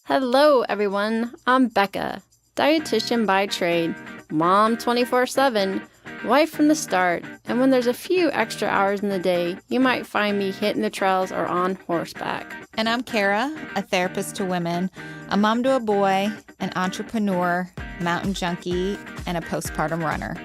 Hello, everyone. I'm Becca, dietitian by trade, mom 24/7, wife from the start, and when there's a few extra hours in the day, you might find me hitting the trails or on horseback. And I'm Kara, a therapist to women, a mom to a boy, an entrepreneur, mountain junkie, and a postpartum runner.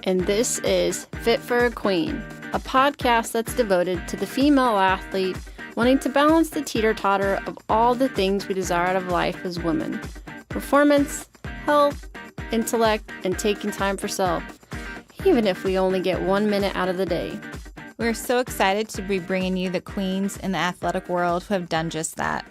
And this is Fit for a Queen, a podcast that's devoted to the female athlete wanting to balance the teeter-totter of all the things we desire out of life as women. Performance, health, intellect, and taking time for self, even if we only get 1 minute out of the day. We're so excited to be bringing you the queens in the athletic world who have done just that.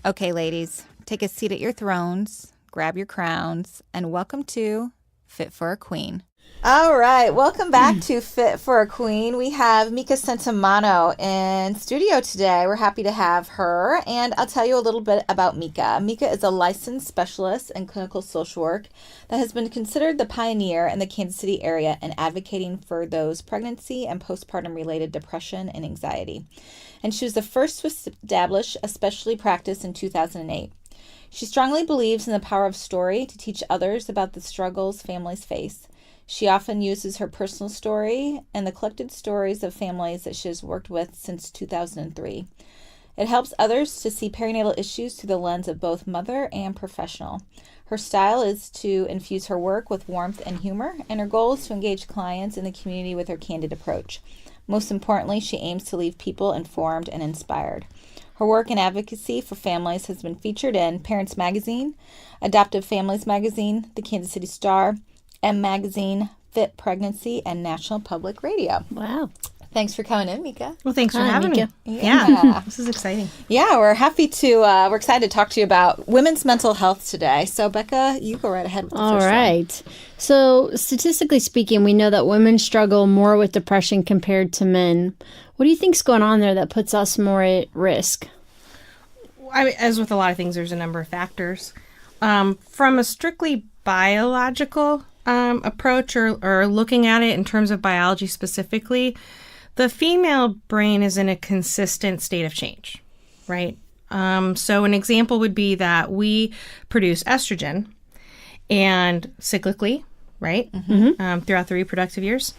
Okay, ladies, take a seat at your thrones, grab your crowns, and welcome to Fit for a Queen. All right, welcome back to Fit for a Queen. We have Meeka Centimano in studio today. We're happy to have her, and I'll tell you a little bit about Meeka. Meeka is a licensed specialist in clinical social work that has been considered the pioneer in the Kansas City area in advocating for those pregnancy and postpartum related depression and anxiety. And she was the first to establish a specialty practice in 2008. She strongly believes in the power of story to teach others about the struggles families face. She often uses her personal story and the collected stories of families that she has worked with since 2003. It helps others to see perinatal issues through the lens of both mother and professional. Her style is to infuse her work with warmth and humor, and her goal is to engage clients in the community with her candid approach. Most importantly, she aims to leave people informed and inspired. Her work and advocacy for families has been featured in Parents Magazine, Adoptive Families Magazine, the Kansas City Star, M Magazine, Fit Pregnancy, and National Public Radio. Wow. Thanks for coming in, Meeka. Well, thanks for having Meeka. me. Yeah. This is exciting. Yeah, we're happy to, we're excited to talk to you about women's mental health today. So, Becca, you go right ahead with the All first right. So, statistically speaking, we know that women struggle more with depression compared to men. What do you think's going on there that puts us more at risk? I mean, as with a lot of things, there's a number of factors. From a strictly biological approach or looking at it in terms of biology specifically, the female brain is in a consistent state of change, right? So an example would be that we produce estrogen and cyclically, right? Throughout the reproductive years.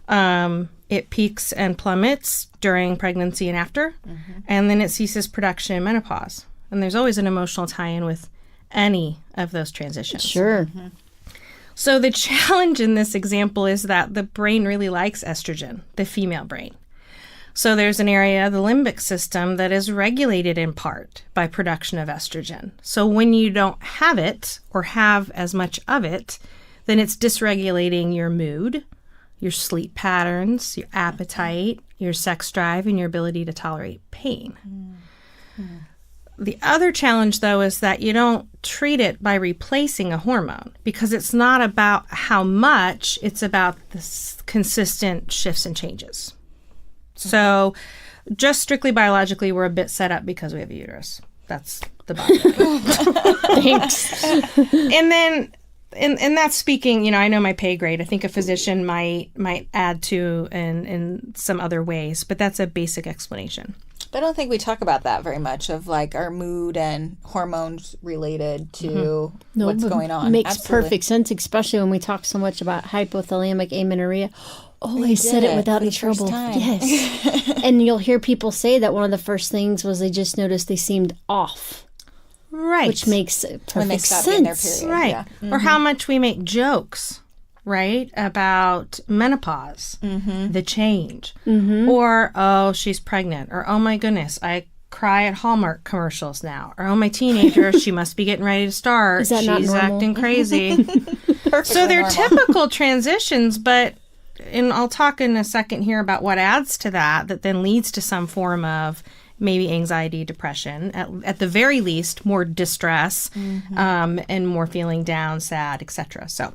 It peaks and plummets during pregnancy and after, and then it ceases production in menopause. And there's always an emotional tie-in with any of those transitions. Sure. So the challenge in this example is that the brain really likes estrogen, the female brain. So there's an area of the limbic system that is regulated in part by production of estrogen. So when you don't have it or have as much of it, then it's dysregulating your mood, your sleep patterns, your appetite, your sex drive, and your ability to tolerate pain. The other challenge, though, is that you don't treat it by replacing a hormone because it's not about how much, it's about the consistent shifts and changes. So just strictly biologically, we're a bit set up because we have a uterus. That's the bottom line. Thanks. And then, and that's speaking, you know, I know my pay grade. I think a physician might add to in some other ways, but that's a basic explanation. I don't think we talk about that very much of like our mood and hormones related to what's going on. Makes Absolutely. perfect sense, especially when we talk so much about hypothalamic amenorrhea. Oh, I said it without any trouble. Yes. And you'll hear people say that one of the first things was they just noticed they seemed off. Right. Which makes when they perfect stop getting their sense. period. Right. Yeah. Or how much we make jokes, right, about menopause, the change. Or, oh, she's pregnant. Or, oh, my goodness, I cry at Hallmark commercials now. Or, oh, my teenager, she must be getting ready to start. Is that not She's normal? acting crazy. So they're normal. typical transitions, but and I'll talk in a second here about what adds to that then leads to some form of maybe anxiety, depression, at the very least, more distress, and more feeling down, sad, etc. So,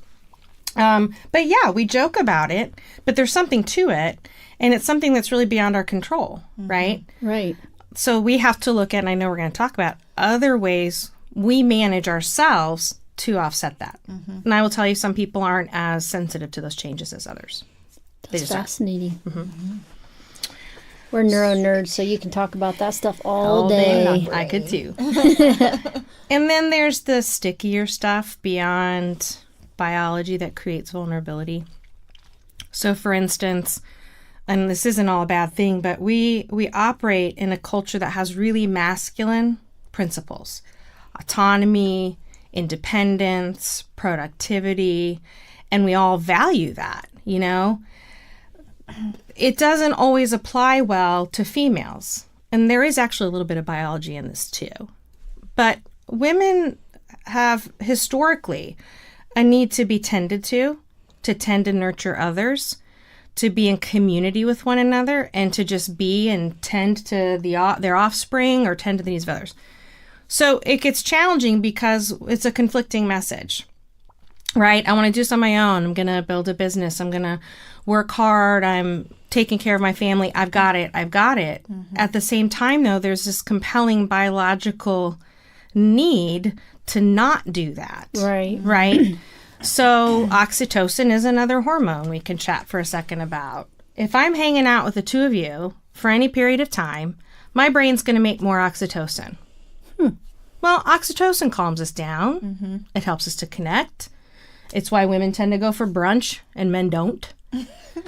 but yeah, we joke about it, but there's something to it, and it's something that's really beyond our control, right? Right. So we have to look at, and I know we're going to talk about, other ways we manage ourselves to offset that. And I will tell you, some people aren't as sensitive to those changes as others. That's fascinating. We're neuro nerds, so you can talk about that stuff all day. I could too. And then there's the stickier stuff beyond biology that creates vulnerability. So for instance, and this isn't all a bad thing, but we operate in a culture that has really masculine principles. Autonomy, independence, productivity, and we all value that, you know? It doesn't always apply well to females. And there is actually a little bit of biology in this too. But women have historically a need to be tended to tend and nurture others, to be in community with one another, and to just be and tend to their offspring or tend to the needs of others. So it gets challenging because it's a conflicting message, right? I want to do this on my own. I'm going to build a business. I'm going to work hard. I'm taking care of my family. I've got it. Mm-hmm. At the same time, though, there's this compelling biological need to not do that. Right? So oxytocin is another hormone we can chat for a second about. If I'm hanging out with the two of you for any period of time, my brain's going to make more oxytocin. Well, oxytocin calms us down. Mm-hmm. It helps us to connect. It's why women tend to go for brunch and men don't. Right?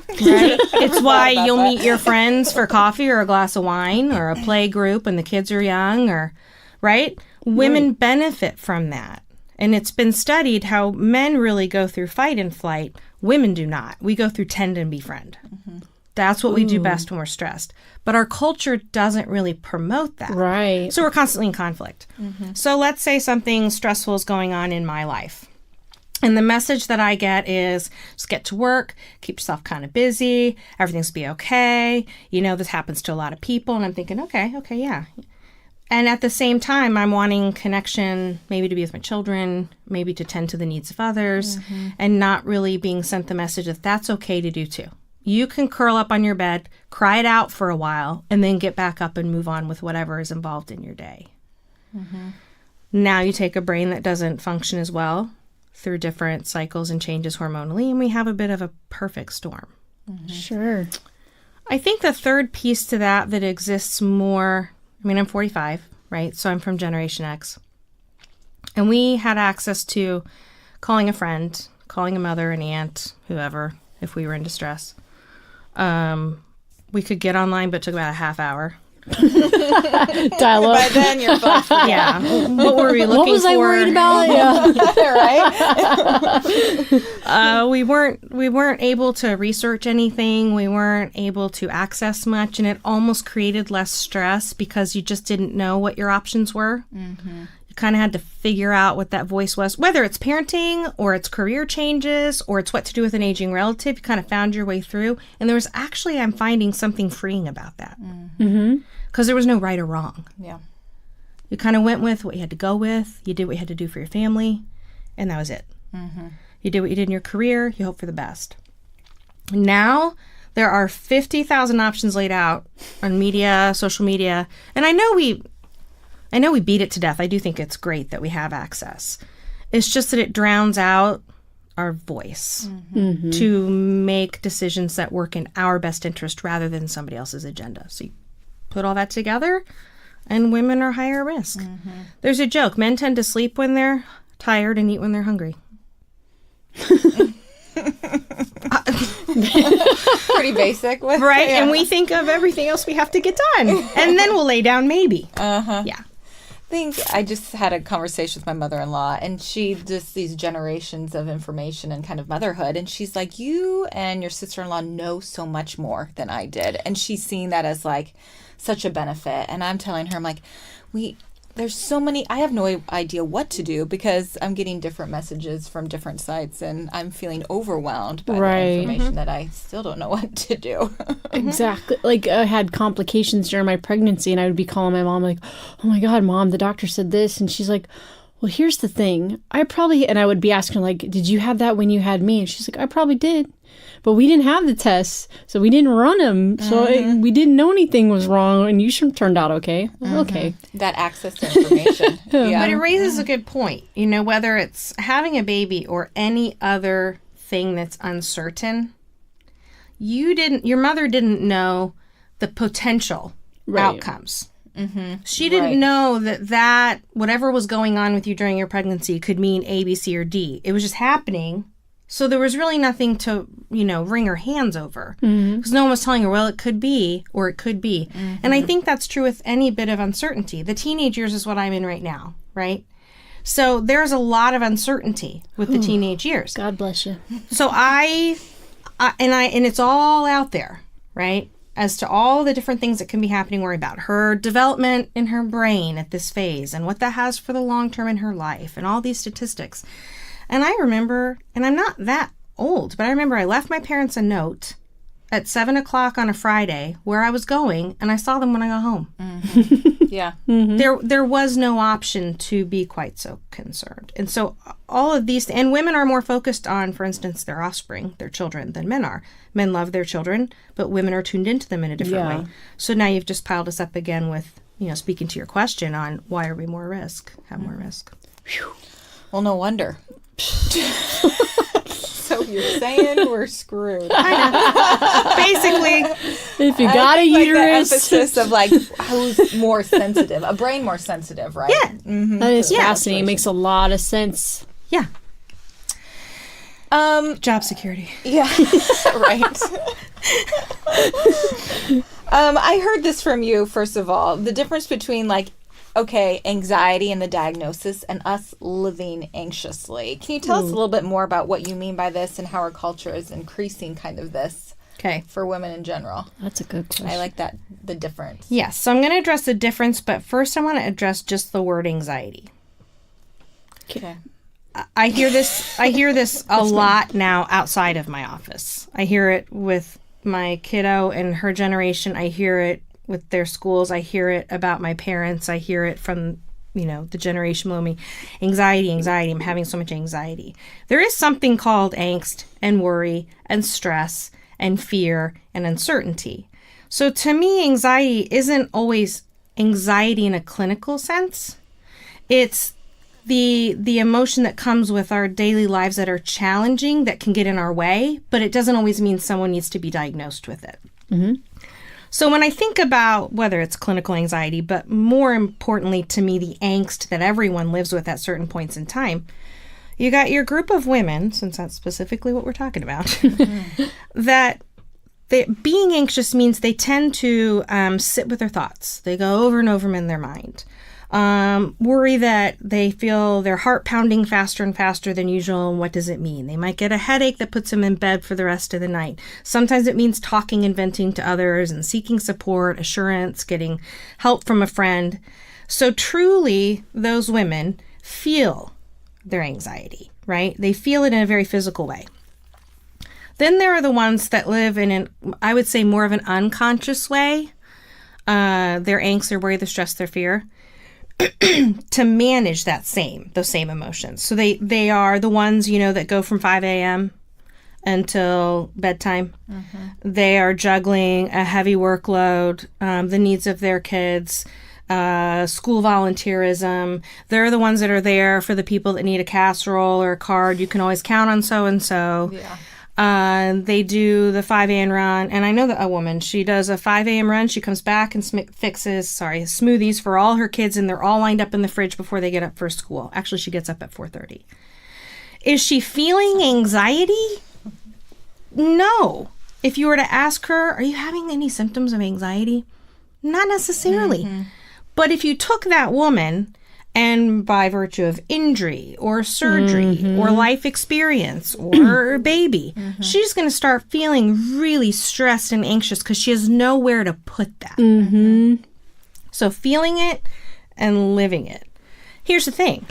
It's why you'll meet your friends for coffee or a glass of wine or a play group when the kids are young, or right? Women benefit from that. And it's been studied how men really go through fight and flight. Women do not. We go through tend and befriend. Mm-hmm. That's what we do best when we're stressed. But our culture doesn't really promote that. Right. So we're constantly in conflict. Mm-hmm. So let's say something stressful is going on in my life. And the message that I get is just get to work, keep yourself kind of busy, everything's be okay. You know, this happens to a lot of people. And I'm thinking, okay, yeah. And at the same time, I'm wanting connection, maybe to be with my children, maybe to tend to the needs of others, and not really being sent the message that that's okay to do too. You can curl up on your bed, cry it out for a while, and then get back up and move on with whatever is involved in your day. Mm-hmm. Now you take a brain that doesn't function as well through different cycles and changes hormonally, and we have a bit of a perfect storm. Mm-hmm. Sure. I think the third piece to that exists more, I'm 45, right? So I'm from Generation X. And we had access to calling a friend, calling a mother, an aunt, whoever, if we were in distress. We could get online, but it took about a half hour. Dial up. By then you're fucked. Yeah. What were we looking for? What was I worried about? Right? We weren't able to research anything. We weren't able to access much, and it almost created less stress because you just didn't know what your options were. Mm-hmm. You kind of had to figure out what that voice was, whether it's parenting or it's career changes or it's what to do with an aging relative. You kind of found your way through, and there was actually, I'm finding something freeing about that. Mm-hmm. Because there was no right or wrong. Yeah. You kind of went with what you had to go with. You did what you had to do for your family, and that was it. Mm-hmm. You did what you did in your career. You hope for the best. Now, there are 50,000 options laid out on media, social media, and I know we beat it to death. I do think it's great that we have access. It's just that it drowns out our voice to make decisions that work in our best interest rather than somebody else's agenda. So you put all that together, and women are higher risk. Mm-hmm. There's a joke. Men tend to sleep when they're tired and eat when they're hungry. Pretty basic. Right? Yeah. And we think of everything else we have to get done. And then we'll lay down maybe. Uh-huh. Yeah. I just had a conversation with my mother-in-law, and she just these generations of information and kind of motherhood, and she's like, you and your sister-in-law know so much more than I did, and she's seeing that as like such a benefit. And I'm telling her, I'm like, there's so many, I have no idea what to do because I'm getting different messages from different sites, and I'm feeling overwhelmed by the information that I still don't know what to do. Exactly. Like, I had complications during my pregnancy, and I would be calling my mom like, oh my God, Mom, the doctor said this. And she's like, well, here's the thing. And I would be asking her, like, did you have that when you had me? And she's like, I probably did. But we didn't have the tests, so we didn't run them. So we didn't know anything was wrong, and you turned out okay. Okay. That access to information. Yeah. But it raises a good point. You know, whether it's having a baby or any other thing that's uncertain, your mother didn't know the potential outcomes. She didn't know that whatever was going on with you during your pregnancy could mean A, B, C, or D. It was just happening. So there was really nothing to, wring her hands over. Because no one was telling her, well, it could be, or it could be. And I think that's true with any bit of uncertainty. The teenage years is what I'm in right now, right? So there's a lot of uncertainty with the teenage years. God bless you. So and it's all out there, right? As to all the different things that can be happening, worry about her development in her brain at this phase and what that has for the long term in her life and all these statistics. And I remember, and I'm not that old, but I remember I left my parents a note at 7:00 on a Friday where I was going, and I saw them when I got home. Yeah. There was no option to be quite so concerned. And so all of these, and women are more focused on, for instance, their offspring, their children, than men are. Men love their children, but women are tuned into them in a different way. So now you've just piled us up again with, speaking to your question on why are we more risk, have more risk. Well, no wonder. So you're saying we're screwed. Basically, if you got a uterus, the emphasis of who's more sensitive, a brain more sensitive, right? Yeah, that is fascinating. It makes a lot of sense. Yeah. Job security. Yeah, right. I heard this from you. First of all, the difference between anxiety and the diagnosis and us living anxiously. Can you tell us a little bit more about what you mean by this and how our culture is increasing kind of this for women in general? That's a good question. I like that, the difference. Yes, so I'm going to address the difference, but first I want to address just the word anxiety. Okay. I hear this a lot now outside of my office. I hear it with my kiddo and her generation. I hear it with their schools. I hear it about my parents. I hear it from, the generation below me. Anxiety. I'm having so much anxiety. There is something called angst and worry and stress and fear and uncertainty. So to me, anxiety isn't always anxiety in a clinical sense. It's the emotion that comes with our daily lives that are challenging, that can get in our way, but it doesn't always mean someone needs to be diagnosed with it. So when I think about whether it's clinical anxiety, but more importantly to me, the angst that everyone lives with at certain points in time, you got your group of women, since that's specifically what we're talking about, that being anxious means they tend to sit with their thoughts. They go over and over them in their mind. Worry that they feel their heart pounding faster and faster than usual. And what does it mean? They might get a headache that puts them in bed for the rest of the night. Sometimes it means talking and venting to others and seeking support, assurance, getting help from a friend. So truly, those women feel their anxiety, right? They feel it in a very physical way. Then there are the ones that live in I would say, more of an unconscious way. Their angst, their worry, their stress, their fear. To manage those same emotions. So they are the ones, that go from 5 a.m. until bedtime. They are juggling a heavy workload, the needs of their kids, school volunteerism. They're the ones that are there for the people that need a casserole or a card. You can always count on so-and-so. Yeah. They do the 5 a.m. run, and I know that a woman, she does a 5 a.m. run. She comes back and fixes smoothies for all her kids, and they're all lined up in the fridge before they get up for school. Actually, she gets up at 4:30. Is she feeling anxiety? No. If you were to ask her, are you having any symptoms of anxiety? Not necessarily. But if you took that woman and by virtue of injury or surgery or life experience or baby, she's going to start feeling really stressed and anxious because she has nowhere to put that. So feeling it and living it. Here's the thing.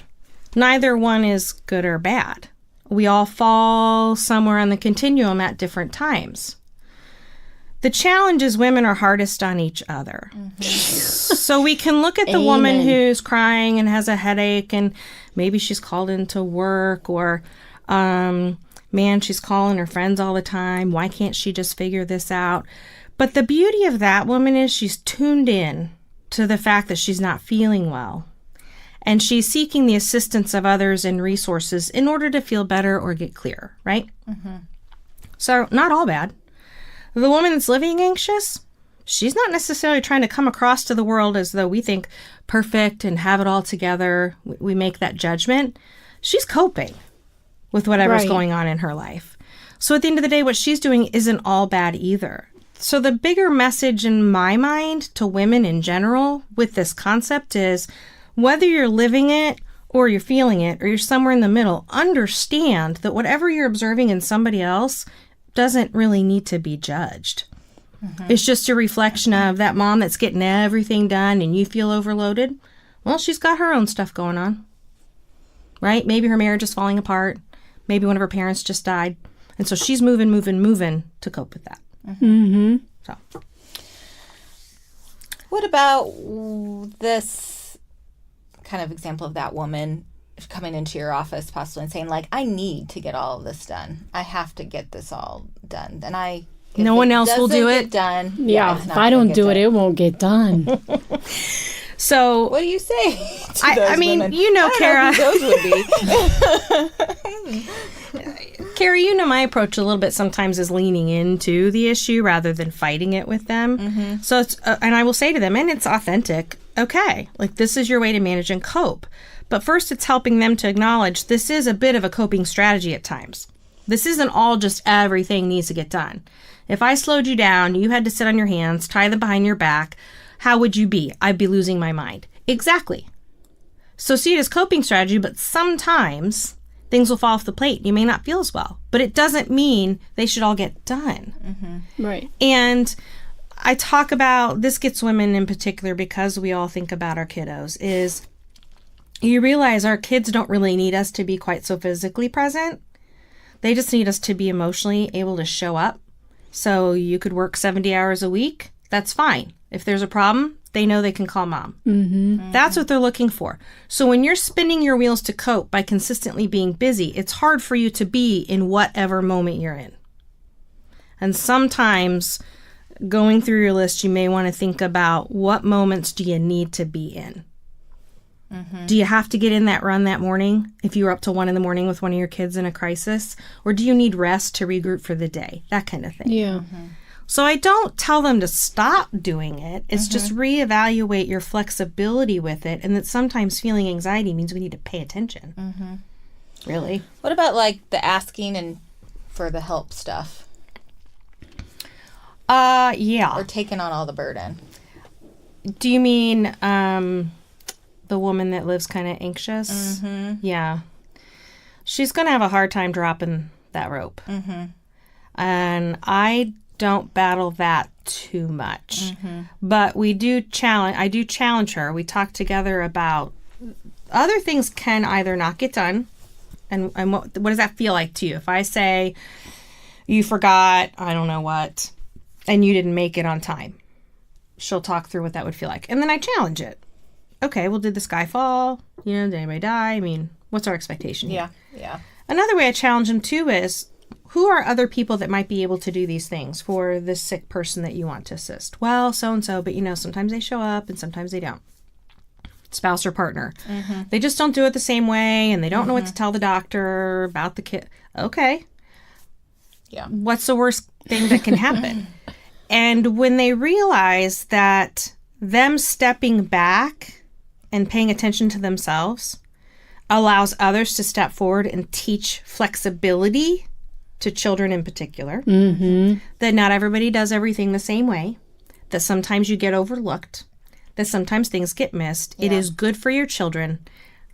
Neither one is good or bad. We all fall somewhere on the continuum at different times. The challenge is women are hardest on each other. So we can look at the woman who's crying and has a headache and maybe she's called into work or, man, she's calling her friends all the time. Why can't she just figure this out? But the beauty of that woman is she's tuned in to the fact that she's not feeling well. And she's seeking the assistance of others and resources in order to feel better or get clear, right? So not all bad. The woman that's living anxious, She's not necessarily trying to come across to the world as though we think perfect and have it all together. We make that judgment. She's coping with whatever's going on in her life. So at the end of the day, what she's doing isn't all bad either. So the bigger message in my mind to women in general with this concept is whether you're living it or you're feeling it or you're somewhere in the middle, understand that whatever you're observing in somebody else doesn't really need to be judged. It's just a reflection of that mom that's getting everything done and you feel overloaded. Well, she's got her own stuff going on, right? Maybe her marriage is falling apart. Maybe one of her parents just died. And so she's moving to cope with that. So, what about this kind of example of that woman coming into your office possibly and saying, like, I need to get all of this done. I have to get this all done. And no one else will do it. Done. Yeah, if I don't do it, it won't get done. So what do you say to I those mean, women? you know, Kara. Those would be. Kara, you know my approach a little bit sometimes is leaning into the issue rather than fighting it with them. So it's, and I will say to them, and it's authentic, okay, like this is your way to manage and cope. But first it's helping them to acknowledge this is a bit of a coping strategy at times. This isn't all just everything needs to get done. If I slowed you down, you had to sit on your hands, tie them behind your back, how would you be? I'd be losing my mind. Exactly. So see it as coping strategy, but sometimes things will fall off the plate. You may not feel as well, but it doesn't mean they should all get done. Right. And I talk about, this gets women in particular because we all think about our kiddos, is you realize our kids don't really need us to be quite so physically present. They just need us to be emotionally able to show up. So you could work 70 hours a week. That's fine. If there's a problem, they know they can call mom. That's what they're looking for. So when you're spinning your wheels to cope by consistently being busy, it's hard for you to be in whatever moment you're in. And sometimes going through your list, you may want to think about what moments do you need to be in. Do you have to get in that run that morning if you were up till 1 a.m. with one of your kids in a crisis? Or do you need rest to regroup for the day? That kind of thing. Yeah. So I don't tell them to stop doing it. It's just reevaluate your flexibility with it. And that sometimes feeling anxiety means we need to pay attention. Really. What about like the asking and for the help stuff? Yeah. Or taking on all the burden? Do you mean the woman that lives kind of anxious? Yeah. She's going to have a hard time dropping that rope. And I don't battle that too much. But I do challenge her. We talk together about other things can either not get done. And what does that feel like to you? If I say you forgot, I don't know what, and you didn't make it on time, she'll talk through what that would feel like. And then I challenge it. Okay, well, did the sky fall? Did anybody die? I mean, what's our expectation here? Yeah. Another way I challenge them too is, who are other people that might be able to do these things for this sick person that you want to assist? Well, so-and-so, but sometimes they show up and sometimes they don't. Spouse or partner. They just don't do it the same way and they don't know what to tell the doctor about the kid. Okay. Yeah. What's the worst thing that can happen? And when they realize that them stepping back and paying attention to themselves allows others to step forward and teach flexibility to children in particular, that not everybody does everything the same way, that sometimes you get overlooked, that sometimes things get missed. It is good for your children.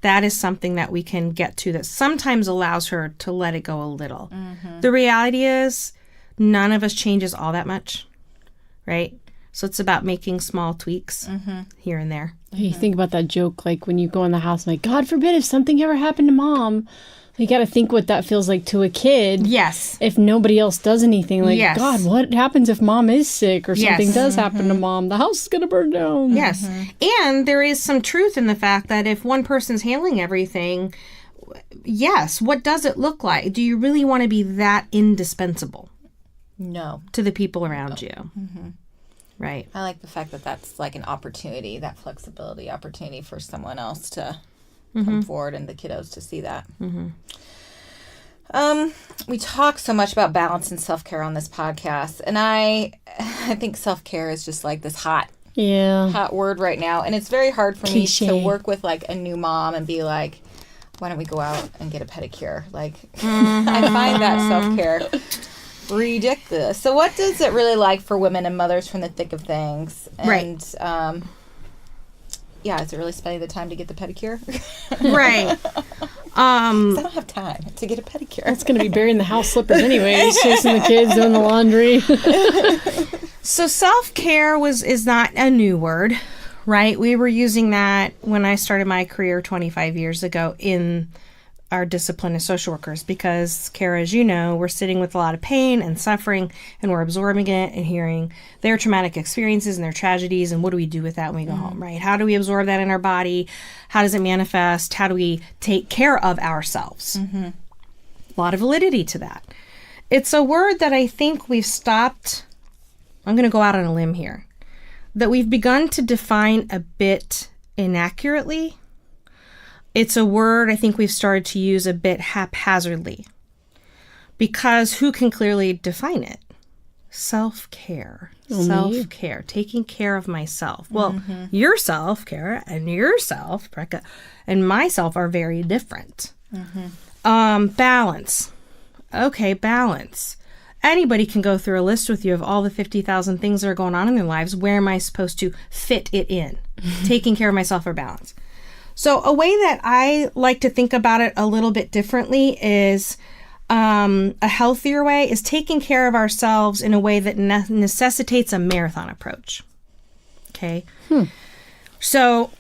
That is something that we can get to that sometimes allows her to let it go a little. The reality is none of us changes all that much, right? So it's about making small tweaks here and there. You think about that joke, like when you go in the house, like, God forbid if something ever happened to mom. You got to think what that feels like to a kid. Yes. If nobody else does anything. Like, Yes. God, what happens if mom is sick or something does happen to mom? The house is going to burn down. Yes. And there is some truth in the fact that if one person's handling everything, yes, what does it look like? Do you really want to be that indispensable? No. To the people around you? Right. I like the fact that that's like an opportunity, that flexibility opportunity for someone else to come forward and the kiddos to see that. We talk so much about balance and self-care on this podcast, and I I think self-care is just like this hot Yeah. word right now. And it's very hard for Cliche. me to work with like a new mom and be like, why don't we go out and get a pedicure? Like, I find that self-care ridiculous. So what does it really like for women and mothers from the thick of things? And, yeah, is it really spending the time to get the pedicure? Right. 'Cause I don't have time to get a pedicure. It's going to be burying the house slippers anyways, chasing the kids, doing the laundry. So self-care is not a new word, right? We were using that when I started my career 25 years ago in our discipline as social workers because, Kara, as you know, we're sitting with a lot of pain and suffering and we're absorbing it and hearing their traumatic experiences and their tragedies and what do we do with that when we go home, right? How do we absorb that in our body? How does it manifest? How do we take care of ourselves? A lot of validity to that. It's a word that I think we've stopped, I'm going to go out on a limb here, that we've begun to define a bit inaccurately. It's a word I think we've started to use a bit haphazardly because who can clearly define it? Self-care. Self-care. Taking care of myself. Well, yourself, Kara, and yourself, Brecca, and myself are very different. Balance. Okay, balance. Anybody can go through a list with you of all the 50,000 things that are going on in their lives. Where am I supposed to fit it in? Taking care of myself or balance. So a way that I like to think about it a little bit differently is a healthier way is taking care of ourselves in a way that necessitates a marathon approach. Okay. So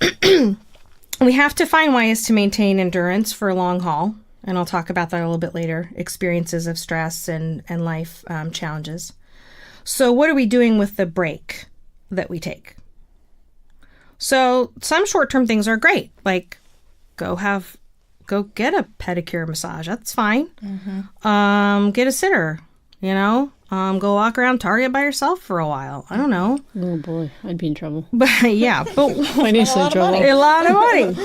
we have to find ways to maintain endurance for a long haul. And I'll talk about that a little bit later, experiences of stress and life challenges. So what are we doing with the break that we take? So some short-term things are great, like go get a pedicure massage. That's fine. Get a sitter, go walk around Target by yourself for a while. I don't know. Oh boy, I'd be in trouble. But yeah, but Financially in trouble. a lot of money.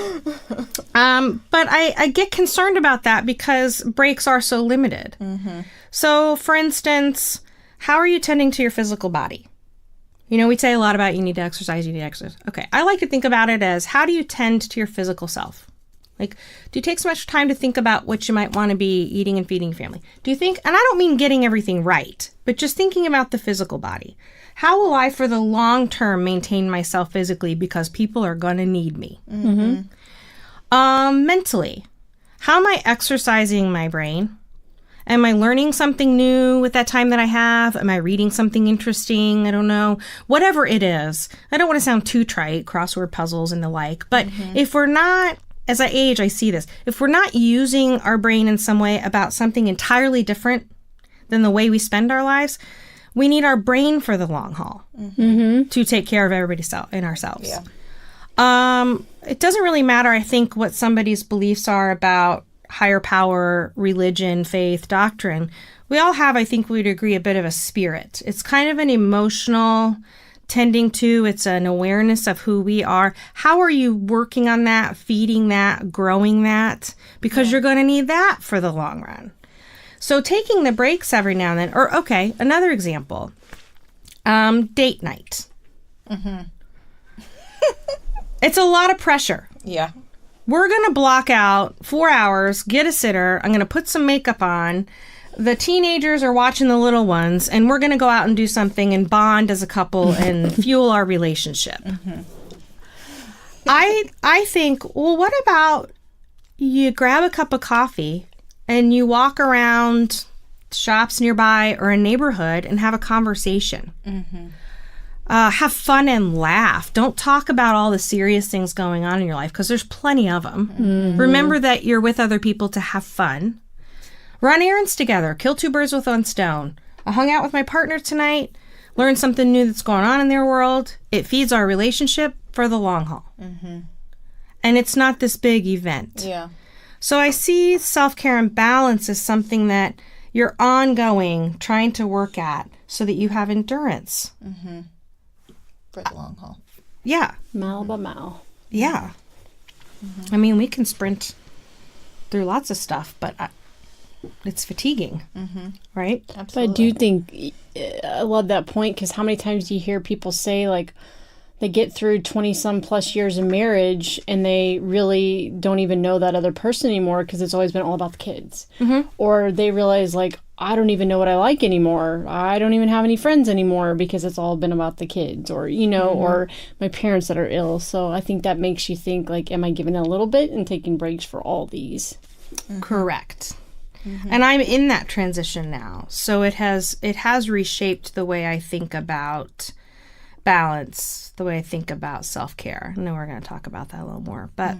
But I get concerned about that because breaks are so limited. So for instance, how are you tending to your physical body? We say a lot about you need to exercise. Okay, I like to think about it as how do you tend to your physical self? Like, do you take so much time to think about what you might want to be eating and feeding your family? Do you think, and I don't mean getting everything right, but just thinking about the physical body. How will I, for the long term, maintain myself physically because people are going to need me? Mentally, how am I exercising my brain? Am I learning something new with that time that I have? Am I reading something interesting? I don't know. Whatever it is. I don't want to sound too trite, crossword puzzles and the like. But if we're not, as I age, I see this. If we're not using our brain in some way about something entirely different than the way we spend our lives, we need our brain for the long haul to take care of everybody and ourselves. It doesn't really matter, I think, what somebody's beliefs are about higher power, religion, faith, doctrine. We all have, I think we'd agree, a bit of a spirit. It's kind of an emotional tending to, it's an awareness of who we are. How are you working on that, feeding that, growing that? Because you're going to need that for the long run. So taking the breaks every now and then, or okay, another example, date night. It's a lot of pressure. Yeah. We're going to block out 4 hours, get a sitter. I'm going to put some makeup on. The teenagers are watching the little ones, and we're going to go out and do something and bond as a couple and fuel our relationship. I think, well, what about you grab a cup of coffee and you walk around shops nearby or a neighborhood and have a conversation. Have fun and laugh. Don't talk about all the serious things going on in your life because there's plenty of them. Remember that you're with other people to have fun. Run errands together. Kill two birds with one stone. I hung out with my partner tonight. Learn something new that's going on in their world. It feeds our relationship for the long haul. And it's not this big event. Yeah. So I see self-care and balance as something that you're ongoing, trying to work at so that you have endurance. For the long haul. Yeah. Mile by mile. Yeah. I mean, we can sprint through lots of stuff, but it's fatiguing, right? Absolutely. But I do think, I love that point, because how many times do you hear people say, like, they get through 20-some plus years of marriage and they really don't even know that other person anymore because it's always been all about the kids. Or they realize, like, I don't even know what I like anymore. I don't even have any friends anymore because it's all been about the kids, or, you know, or my parents that are ill. So I think that makes you think, like, am I giving a little bit and taking breaks for all these? Correct. And I'm in that transition now. So it has reshaped the way I think about balance, the way I think about self-care. I know we're going to talk about that a little more, but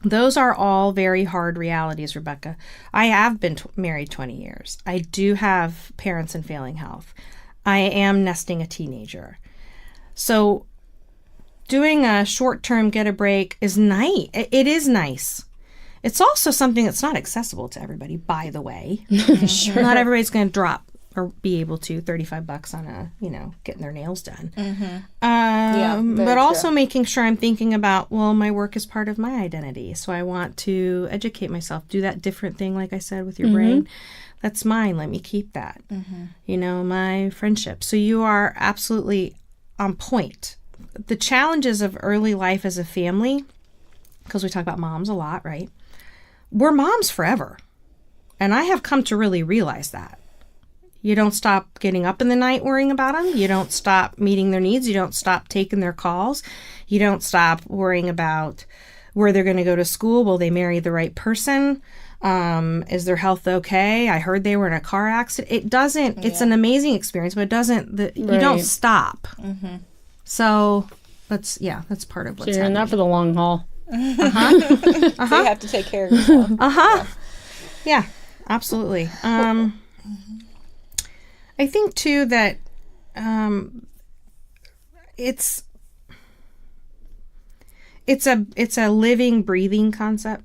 those are all very hard realities, Rebecca. I have been married 20 years. I do have parents in failing health. I am nesting a teenager. So doing a short-term get a break is nice. It is nice. It's also something that's not accessible to everybody, by the way. Sure. Not everybody's going to drop or be able to $35 on a, you know, getting their nails done. But also making sure I'm thinking about, well, my work is part of my identity. So I want to educate myself, do that different thing, like I said, with your brain. That's mine. Let me keep that. You know, my friendship. So you are absolutely on point. The challenges of early life as a family, because we talk about moms a lot, right? We're moms forever. And I have come to really realize that. You don't stop getting up in the night worrying about them. You don't stop meeting their needs. You don't stop taking their calls. You don't stop worrying about where they're going to go to school. Will they marry the right person? Is their health okay? I heard they were in a car accident. It doesn't, it's an amazing experience, but it doesn't, you don't stop. So that's part of what's So you're in that for the long haul. So you have to take care of yourself. Yeah, absolutely. I think too that it's a living, breathing concept.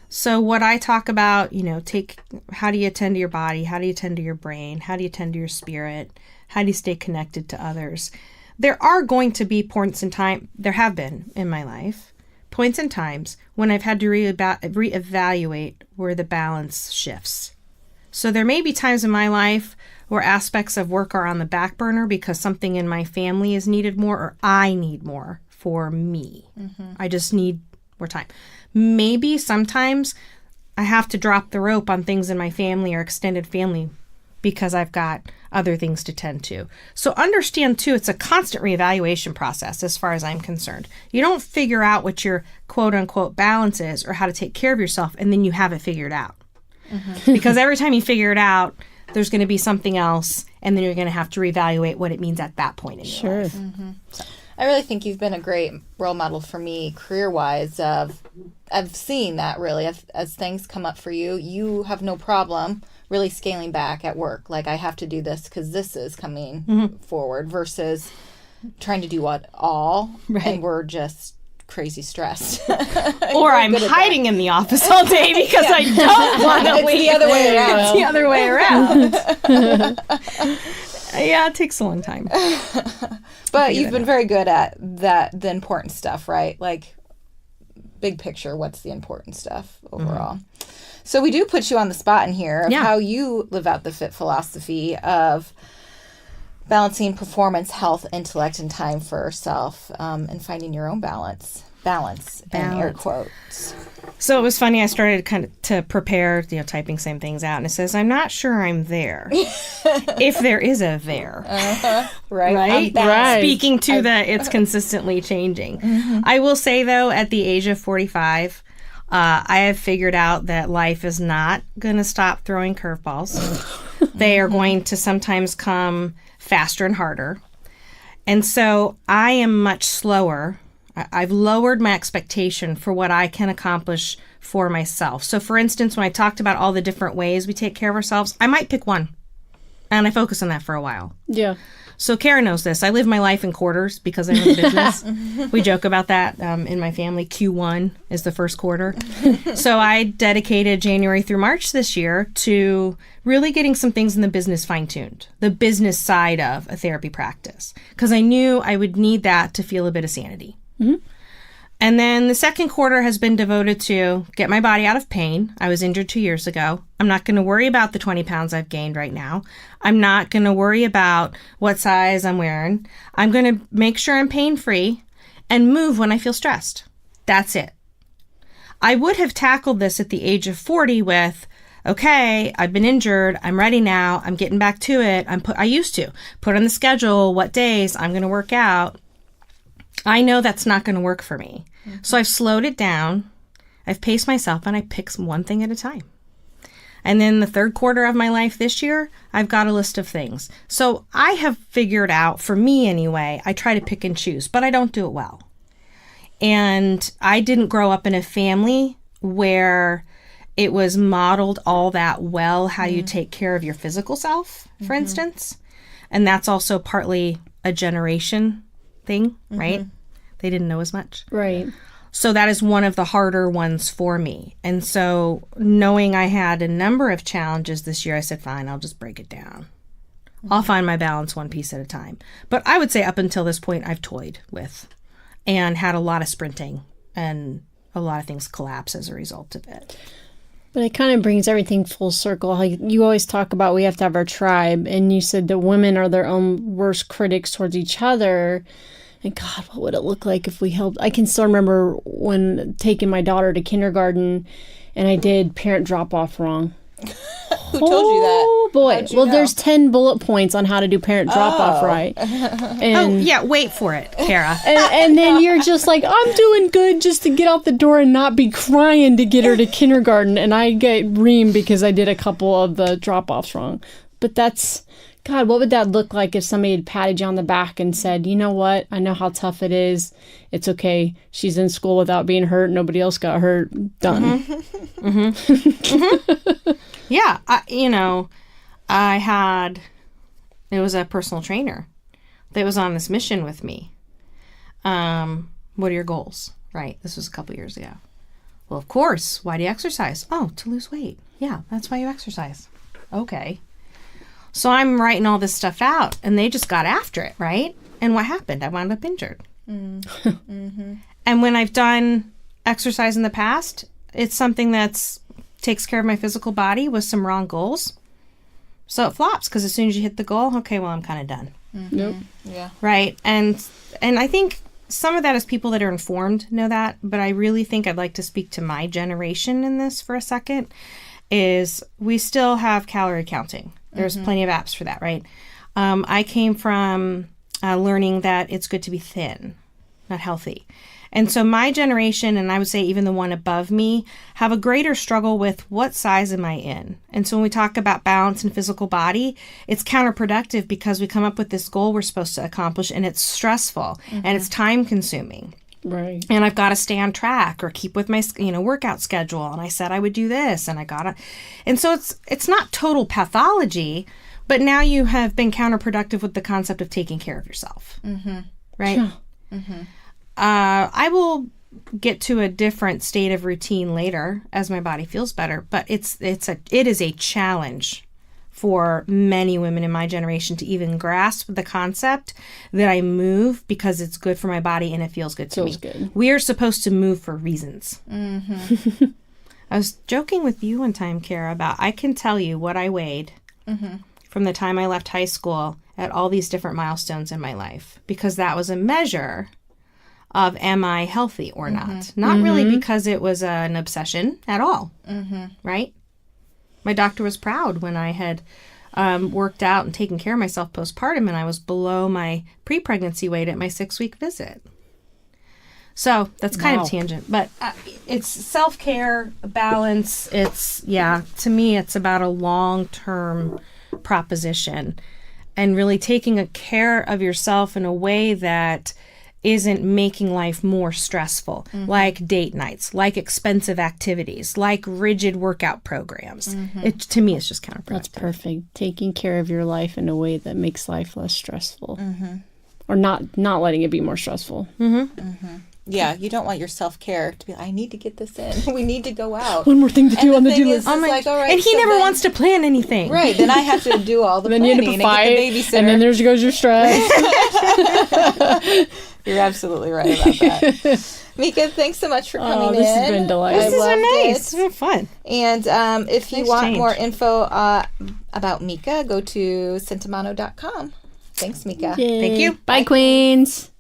So what I talk about, you know, how do you attend to your body? How do you attend to your brain? How do you attend to your spirit? How do you stay connected to others? There are going to be points in time, there have been in my life, points and times when I've had to reevaluate where the balance shifts. So there may be times in my life where aspects of work are on the back burner because something in my family is needed more, or I need more for me. I just need more time. Maybe sometimes I have to drop the rope on things in my family or extended family because I've got other things to tend to. So understand too, it's a constant reevaluation process as far as I'm concerned. You don't figure out what your quote unquote balance is or how to take care of yourself and then you have it figured out. Because every time you figure it out, there's going to be something else, and then you're going to have to reevaluate what it means at that point in your life. So I really think you've been a great role model for me career-wise of seeing that really. As things come up for you, you have no problem really scaling back at work. Like, I have to do this because this is coming forward versus trying to do it all, and we're just crazy stressed. Or I'm hiding in the office all day because I don't want to leave. It's the other way around. It's the other way around. Yeah, it takes a long time. But you've been very good at the important stuff, right? Like, big picture, what's the important stuff overall? So we do put you on the spot in here of how you live out the FIT philosophy of balancing performance, health, intellect, and time for self, and finding your own balance in air quotes. So it was funny. I started kind of to prepare, typing same things out, and it says, "I'm not sure I'm there." If there is a there, Right. Speaking to it's consistently changing. I will say though, at the age of 45, I have figured out that life is not going to stop throwing curveballs. They are going to sometimes come faster and harder. And so I am much slower. I've lowered my expectation for what I can accomplish for myself. So for instance, when I talked about all the different ways we take care of ourselves, I might pick one. And I focus on that for a while. Yeah. So Karen knows this. I live my life in quarters because I'm in business. We joke about that in my family. Q1 is the first quarter. So I dedicated January through March this year to really getting some things in the business fine-tuned, the business side of a therapy practice, because I knew I would need that to feel a bit of sanity. And then the second quarter has been devoted to get my body out of pain. I was injured 2 years ago. I'm not going to worry about the 20 pounds I've gained right now. I'm not going to worry about what size I'm wearing. I'm going to make sure I'm pain-free and move when I feel stressed. That's it. I would have tackled this at the age of 40 with, okay, I've been injured. I'm ready now. I'm getting back to it. I used to put on the schedule what days I'm going to work out. I know that's not going to work for me. Mm-hmm. So I've slowed it down. I've paced myself and I pick one thing at a time. And then the third quarter of my life this year, I've got a list of things. So I have figured out, for me anyway, I try to pick and choose, but I don't do it well. And I didn't grow up in a family where it was modeled all that well how you take care of your physical self, for instance. And that's also partly a generation thing, right? They didn't know as much. Right. So that is one of the harder ones for me. And so knowing I had a number of challenges this year, I said, fine, I'll just break it down. I'll find my balance one piece at a time. But I would say up until this point, I've toyed with and had a lot of sprinting and a lot of things collapse as a result of it. But it kind of brings everything full circle. Like you always talk about we have to have our tribe. And you said that women are their own worst critics towards each other. And God, what would it look like if we helped? I can still remember when taking my daughter to kindergarten and I did parent drop-off wrong. Who told you that? Oh, boy. Well, there's 10 bullet points on how to do parent drop-off right. And, wait for it, Kara. and then you're just like, I'm doing good just to get out the door and not be crying to get her to kindergarten. And I get reamed because I did a couple of the drop-offs wrong. But that's, God, what would that look like if somebody had patted you on the back and said, you know what? I know how tough it is. It's okay. She's in school without being hurt. Nobody else got hurt. Done. Yeah. It was a personal trainer that was on this mission with me. What are your goals? Right. This was a couple years ago. Well, of course. Why do you exercise? Oh, to lose weight. Yeah, that's why you exercise. Okay. So I'm writing all this stuff out, and they just got after it, right? And what happened? I wound up injured. And when I've done exercise in the past, it's something that's takes care of my physical body with some wrong goals. So it flops because as soon as you hit the goal, okay, well, I'm kind of done. Nope. Yeah. Right. And I think some of that is people that are informed know that, but I really think I'd like to speak to my generation in this for a second, is we still have calorie counting. There's plenty of apps for that, right? I came from learning that it's good to be thin, not healthy. And so my generation, and I would say even the one above me, have a greater struggle with what size am I in? And so when we talk about balance and physical body, it's counterproductive because we come up with this goal we're supposed to accomplish and it's stressful and it's time consuming. Right. And I've got to stay on track or keep with my, workout schedule. And I said I would do this and I got to. And so it's not total pathology, but now you have been counterproductive with the concept of taking care of yourself. Right? Yeah. I will get to a different state of routine later as my body feels better, but it is a challenge for many women in my generation to even grasp the concept that I move because it's good for my body and it feels good to me. Good. We are supposed to move for reasons. I was joking with you one time, Kara, about I can tell you what I weighed from the time I left high school at all these different milestones in my life because that was a measure of am I healthy or not. Not really because it was an obsession at all, right? My doctor was proud when I had worked out and taken care of myself postpartum and I was below my pre-pregnancy weight at my 6-week visit. So that's kind of tangent, but it's self-care, balance. To me, it's about a long-term proposition and really taking care of yourself in a way that isn't making life more stressful, like date nights, like expensive activities, like rigid workout programs. To me, it's just counterproductive. That's perfect. Taking care of your life in a way that makes life less stressful. Or not letting it be more stressful. Yeah, you don't want your self-care to be, I need to get this in. We need to go out. One more thing to do on the do list. Like, all right, and he never wants to plan anything. Right, then I have to do all the then planning you end up a fight, and get the babysitter. and then there goes your stress. You're absolutely right about that. Meeka, thanks so much for coming in. This has been delightful. This is so nice. It. It's been fun. And if you Nice want change. more info about Meeka, go to Centimano.com. Thanks, Meeka. Thank you. Bye, Queens.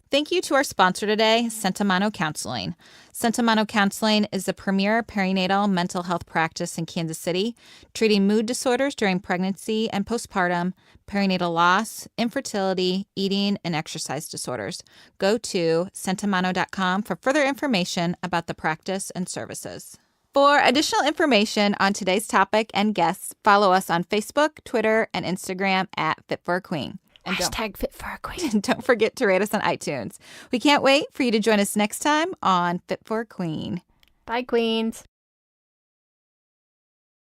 Thank you to our sponsor today, Centimano Counseling. Centimano Counseling is the premier perinatal mental health practice in Kansas City, treating mood disorders during pregnancy and postpartum, perinatal loss, infertility, eating, and exercise disorders. Go to Centimano.com for further information about the practice and services. For additional information on today's topic and guests, follow us on Facebook, Twitter, and Instagram at Fit for a Queen. And Hashtag fit for a queen. don't forget to rate us on iTunes. We can't wait for you to join us next time on Fit for a Queen. Bye, Queens.